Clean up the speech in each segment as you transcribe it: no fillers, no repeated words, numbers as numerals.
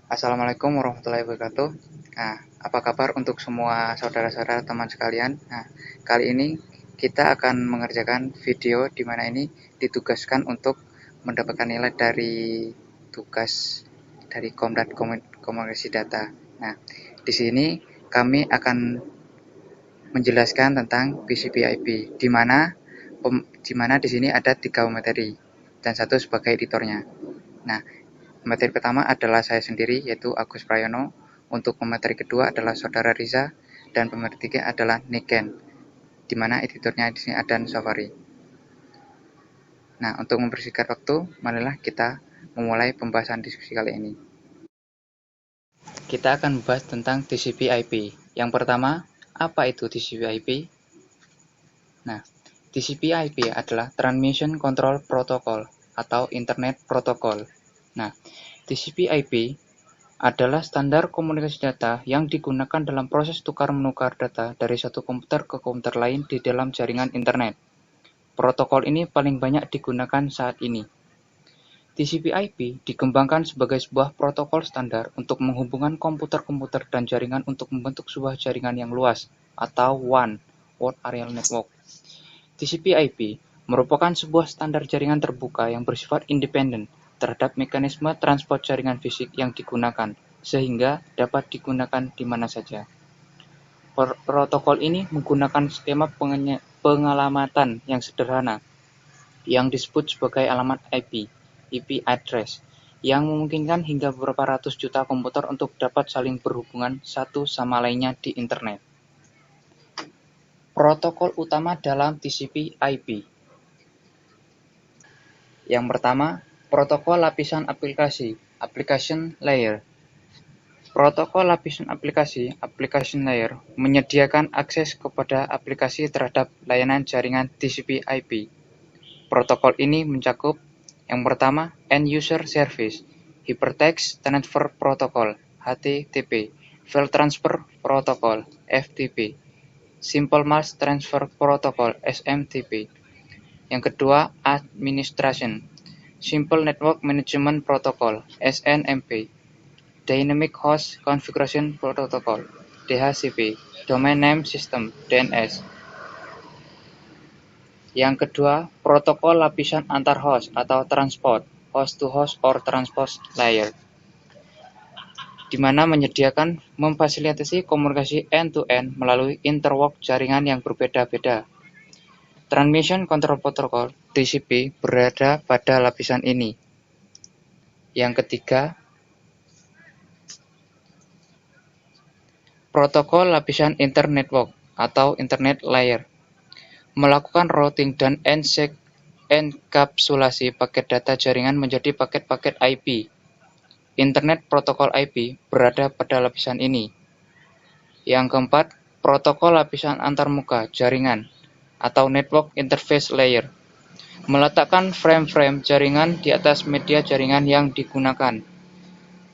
Assalamualaikum warahmatullahi wabarakatuh. Nah, apa kabar untuk semua saudara-saudara teman sekalian? Nah, kali ini kita akan mengerjakan video di mana ini ditugaskan untuk mendapatkan nilai dari tugas dari Komdat Komunikasi Data. Nah, di sini kami akan menjelaskan tentang TCP/IP, di mana di sini ada 3 materi dan satu sebagai editornya. Nah, materi pertama adalah saya sendiri, yaitu Agus Prayono. Untuk pemateri kedua adalah Saudara Riza, dan pemateri ketiga adalah Niken, di mana editornya di sini Adan Safari. Nah, untuk mempersingkat waktu, marilah kita memulai pembahasan diskusi kali ini. Kita akan membahas tentang TCP/IP. Yang pertama, apa itu TCP/IP? Nah, TCP/IP adalah Transmission Control Protocol atau Internet Protocol. Nah, TCP/IP adalah standar komunikasi data yang digunakan dalam proses tukar-menukar data dari satu komputer ke komputer lain di dalam jaringan internet. Protokol ini paling banyak digunakan saat ini. TCP/IP dikembangkan sebagai sebuah protokol standar untuk menghubungkan komputer-komputer dan jaringan untuk membentuk sebuah jaringan yang luas, atau WAN, Wide Area Network. TCP/IP merupakan sebuah standar jaringan terbuka yang bersifat independen terhadap mekanisme transport jaringan fisik yang digunakan, sehingga dapat digunakan di mana saja. Protokol ini menggunakan skema pengalamatan yang sederhana, yang disebut sebagai alamat IP address, yang memungkinkan hingga beberapa ratus juta komputer untuk dapat saling berhubungan satu sama lainnya di internet. Protokol utama dalam TCP/IP. Yang pertama, protokol lapisan aplikasi, application layer. Protokol lapisan aplikasi, application layer, menyediakan akses kepada aplikasi terhadap layanan jaringan TCP/IP. Protokol ini mencakup yang pertama, End User Service, Hypertext Transfer Protocol, HTTP, File Transfer Protocol, FTP, Simple Mass Transfer Protocol, SMTP. Yang kedua, Administration, Simple Network Management Protocol, SNMP, Dynamic Host Configuration Protocol, DHCP, Domain Name System, DNS. Yang kedua, protokol lapisan antar host atau transport, host to host or transport layer, di mana menyediakan memfasilitasi komunikasi end-to-end melalui interwalk jaringan yang berbeda-beda. Transmission Control Protocol, TCP, berada pada lapisan ini. Yang ketiga, protokol lapisan internetwork atau internet layer, melakukan routing dan enkapsulasi paket data jaringan menjadi paket-paket IP. Internet Protokol IP berada pada lapisan ini. Yang keempat, protokol lapisan antarmuka jaringan atau Network Interface Layer, meletakkan frame-frame jaringan di atas media jaringan yang digunakan.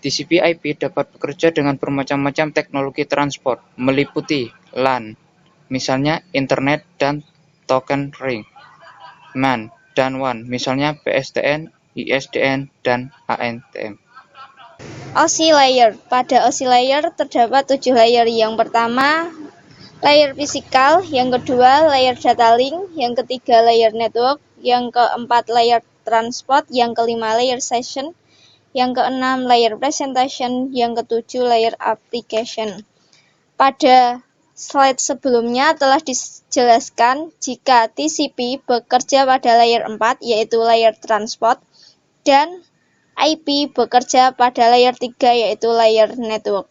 TCP/IP dapat bekerja dengan bermacam-macam teknologi transport, meliputi LAN, misalnya Internet dan Token Ring, MAN dan WAN, misalnya PSTN, ISDN, dan ANTM. OSI layer. Pada OSI layer terdapat 7 layer. Yang pertama, layer fisikal, yang kedua, layer data link, yang ketiga, layer network, yang keempat, layer transport, yang kelima, layer session, yang keenam, layer presentation, yang ketujuh, layer application. Pada slide sebelumnya telah dijelaskan jika TCP bekerja pada layer 4, yaitu layer transport, dan IP bekerja pada layer 3, yaitu layer network.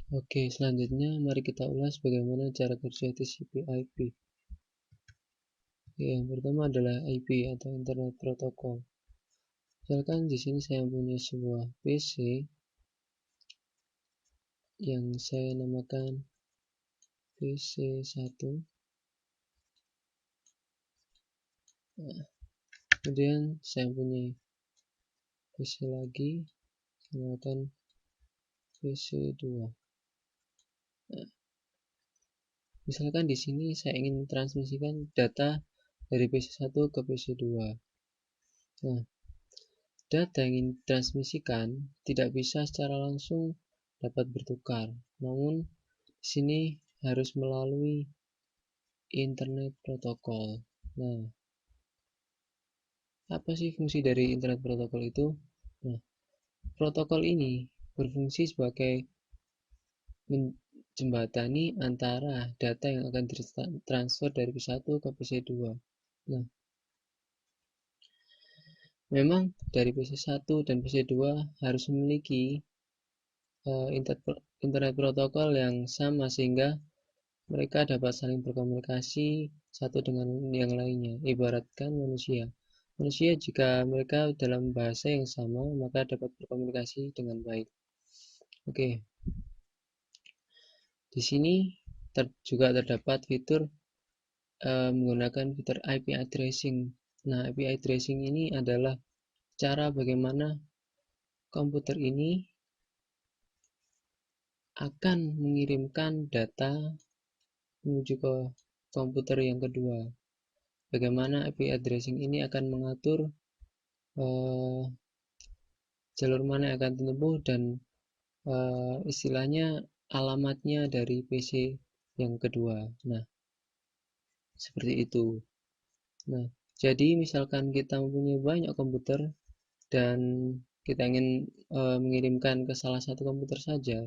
Oke, selanjutnya mari kita ulas bagaimana cara kerja TCP/IP. Yang pertama adalah IP atau Internet Protocol. Misalkan di sini saya punya sebuah PC yang saya namakan PC1. Nah, kemudian saya punya PC lagi, saya namakan PC2. Nah, misalkan di sini saya ingin transmisikan data dari PC1 ke PC2. Nah, Data yang ingin ditransmisikan tidak bisa secara langsung dapat bertukar, namun di sini harus melalui Internet Protocol. Nah, apa sih fungsi dari Internet Protocol itu? Nah, protokol ini berfungsi sebagai menjembatani antara data yang akan ditransfer dari PC1 ke PC2. Nah, memang dari PC1 dan PC2 harus memiliki internet protokol yang sama sehingga mereka dapat saling berkomunikasi satu dengan yang lainnya. Ibaratkan manusia. Manusia jika mereka dalam bahasa yang sama, maka dapat berkomunikasi dengan baik. Oke. Di sini juga terdapat fitur menggunakan fitur IP addressing. Nah, IP addressing ini adalah cara bagaimana komputer ini akan mengirimkan data menuju ke komputer yang kedua. Bagaimana IP addressing ini akan mengatur jalur mana yang akan ditempuh dan istilahnya alamatnya dari PC yang kedua. Nah, seperti itu. Nah, jadi misalkan kita mempunyai banyak komputer dan kita ingin mengirimkan ke salah satu komputer saja.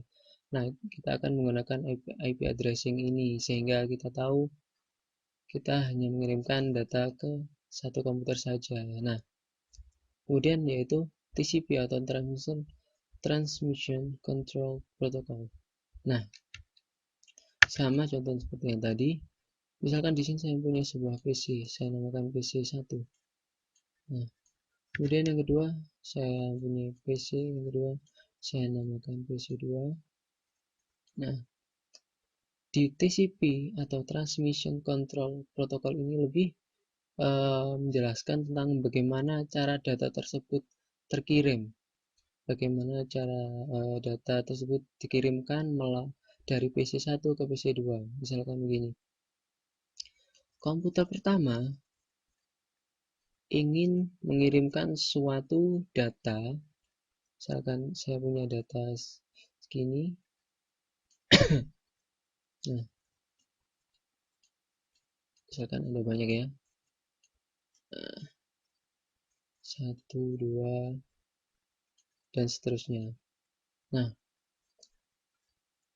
Nah, kita akan menggunakan IP addressing ini sehingga kita tahu kita hanya mengirimkan data ke satu komputer saja. Nah, kemudian yaitu TCP atau Transmission Control Protocol. Nah, sama contoh seperti yang tadi. Misalkan di sini saya punya sebuah PC, saya namakan PC1. Nah, kemudian yang kedua, saya punya PC yang kedua, saya namakan PC2. Nah, di TCP atau Transmission Control Protocol ini lebih menjelaskan tentang bagaimana cara data tersebut terkirim. Bagaimana cara data tersebut dikirimkan dari PC1 ke PC2. Misalkan begini. Komputer pertama ingin mengirimkan suatu data. Misalkan saya punya data segini. Nah, misalkan ada banyak ya. 1, 2, dan seterusnya. Nah,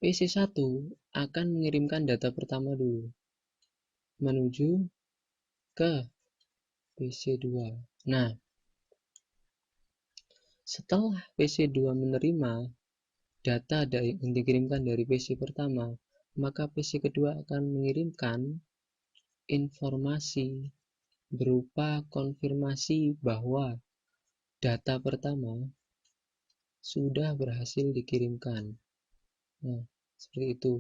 PC1 akan mengirimkan data pertama dulu menuju ke PC2. Nah, setelah PC2 menerima data yang dikirimkan dari PC pertama, maka PC kedua akan mengirimkan informasi berupa konfirmasi bahwa data pertama sudah berhasil dikirimkan. Nah, seperti itu.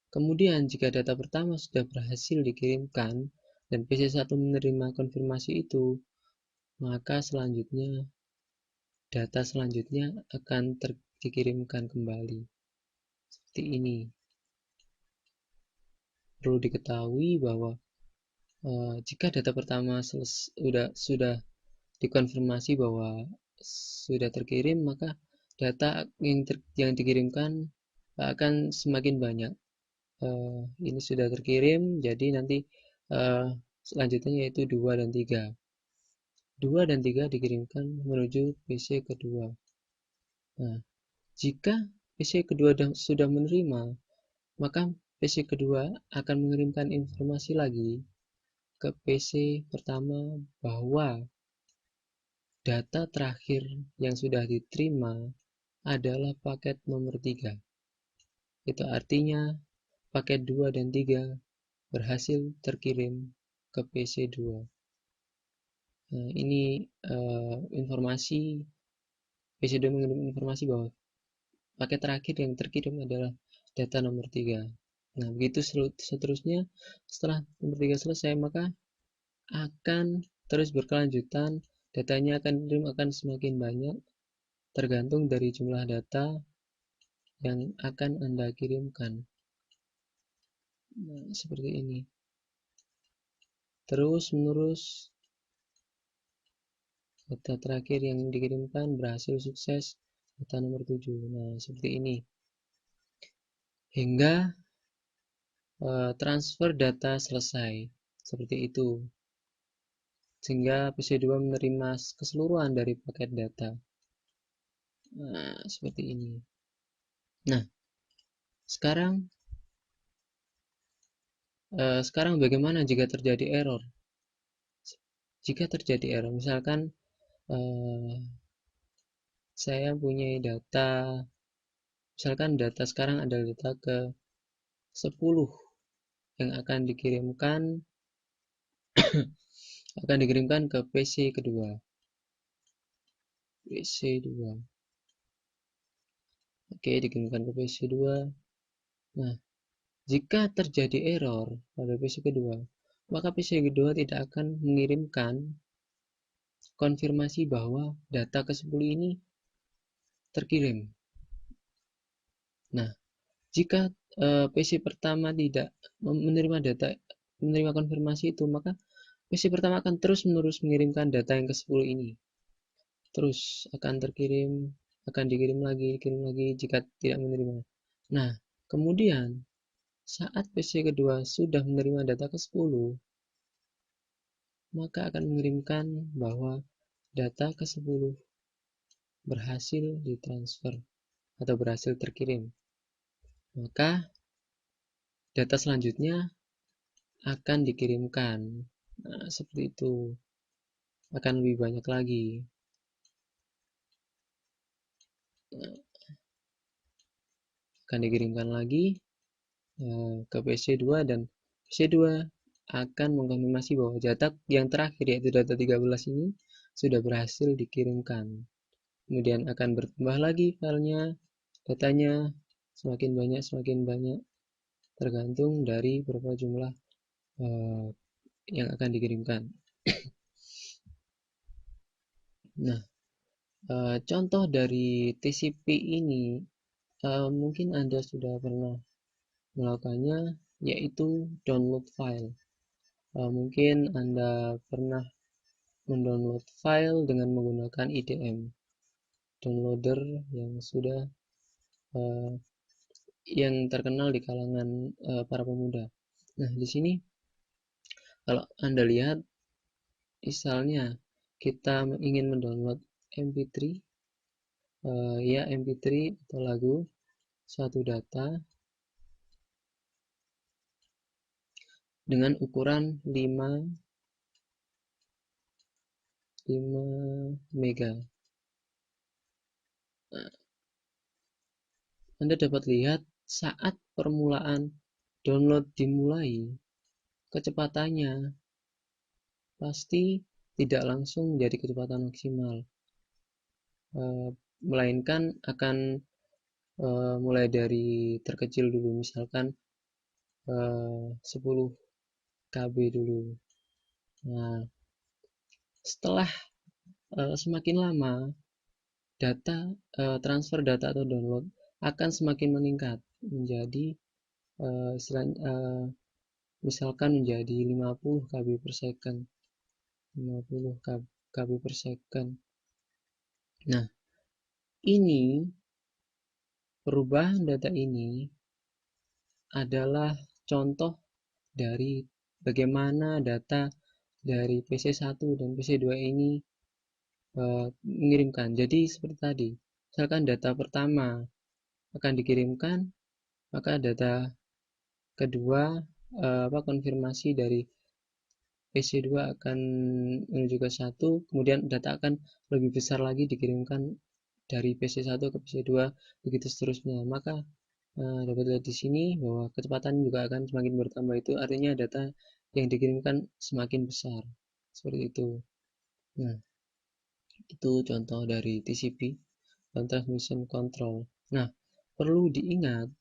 Kemudian jika data pertama sudah berhasil dikirimkan dan PC1 menerima konfirmasi itu, maka selanjutnya data selanjutnya akan dikirimkan kembali. Seperti ini. Perlu diketahui bahwa jika data pertama sudah dikonfirmasi bahwa sudah terkirim, maka data yang dikirimkan akan semakin banyak. Ini sudah terkirim, jadi nanti selanjutnya yaitu 2 dan 3. 2 dan 3 dikirimkan menuju PC kedua. Nah, jika PC kedua sudah menerima, maka PC kedua akan mengirimkan informasi lagi ke PC pertama bahwa data terakhir yang sudah diterima adalah paket nomor 3. Itu artinya paket 2 dan 3 berhasil terkirim ke PC2. Nah, ini informasi PC2 mengirim informasi bahwa paket terakhir yang terkirim adalah data nomor 3. Nah, begitu seterusnya. Setelah nomor 3 selesai, maka akan terus berkelanjutan. Datanya akan semakin banyak tergantung dari jumlah data yang akan Anda kirimkan. Nah, seperti ini. Terus menerus Data terakhir yang dikirimkan berhasil sukses, data nomor 7. Nah, seperti ini. Hingga transfer data selesai. Seperti itu. Sehingga PC2 menerima keseluruhan dari paket data. Nah, seperti ini. Nah, sekarang bagaimana jika terjadi error? Jika terjadi error, misalkan saya punya data, misalkan data sekarang adalah data ke 10 yang akan dikirimkan ke PC kedua. Oke, dikirimkan ke PC 2. Nah, jika terjadi error pada PC kedua, maka PC kedua tidak akan mengirimkan konfirmasi bahwa data ke-10 ini terkirim. Nah, jika PC pertama tidak menerima konfirmasi itu, maka PC pertama akan terus-menerus mengirimkan data yang ke-10 ini. Terus akan dikirim lagi jika tidak menerima. Nah, kemudian saat PC kedua sudah menerima data ke-10, maka akan mengirimkan bahwa data ke-10 berhasil ditransfer atau berhasil terkirim. Maka data selanjutnya akan dikirimkan. Nah, seperti itu. Akan lebih banyak lagi. Akan dikirimkan lagi ke PC2 dan PC2 akan mengkonfirmasi bahwa data yang terakhir yaitu data 13 ini sudah berhasil dikirimkan. Kemudian akan bertambah lagi filenya, datanya semakin banyak tergantung dari berapa jumlah yang akan dikirimkan. Nah, contoh dari TCP ini mungkin Anda sudah pernah melakukannya, yaitu download file. Mungkin Anda pernah mendownload file dengan menggunakan IDM downloader yang sudah yang terkenal di kalangan para pemuda. Nah, di sini kalau Anda lihat, misalnya kita ingin mendownload MP3 MP3 atau lagu suatu data dengan ukuran 5 mega. Nah, Anda dapat lihat saat permulaan download dimulai, kecepatannya pasti tidak langsung menjadi kecepatan maksimal, melainkan akan mulai dari terkecil dulu, misalkan 10 KB dulu. Nah, setelah semakin lama transfer data atau download akan semakin meningkat menjadi misalkan menjadi 50 KB per second. 50 KB per second. Nah, ini perubahan data ini adalah contoh dari bagaimana data dari PC1 dan PC2 ini mengirimkan. Jadi seperti tadi, misalkan data pertama akan dikirimkan, maka data kedua konfirmasi dari PC2 akan menuju ke 1, kemudian data akan lebih besar lagi dikirimkan dari PC1 ke PC2, begitu seterusnya. Maka dapat lihat di sini bahwa kecepatan juga akan semakin bertambah, itu artinya data yang dikirimkan semakin besar. Seperti itu. Nah, itu contoh dari TCP dan transmission control. Nah, perlu diingat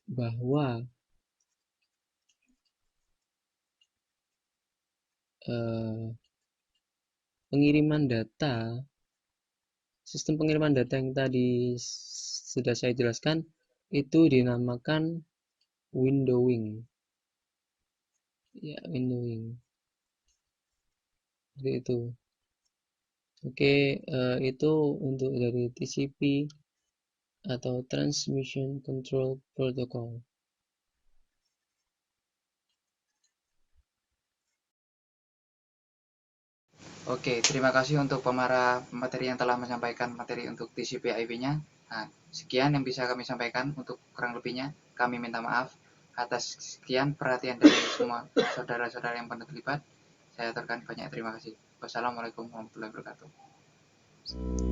bahwa sistem pengiriman data yang tadi sudah saya jelaskan itu dinamakan windowing. Ya, windowing. Seperti itu. Oke, itu untuk dari TCP atau Transmission Control Protocol. Oke, terima kasih untuk pemarah materi yang telah menyampaikan materi untuk TCP/IP-nya. Nah, sekian yang bisa kami sampaikan. Untuk kurang lebihnya, kami minta maaf atas sekian perhatian dari semua saudara-saudara yang pernah terlibat. Saya aturkan banyak terima kasih. Wassalamualaikum warahmatullahi wabarakatuh.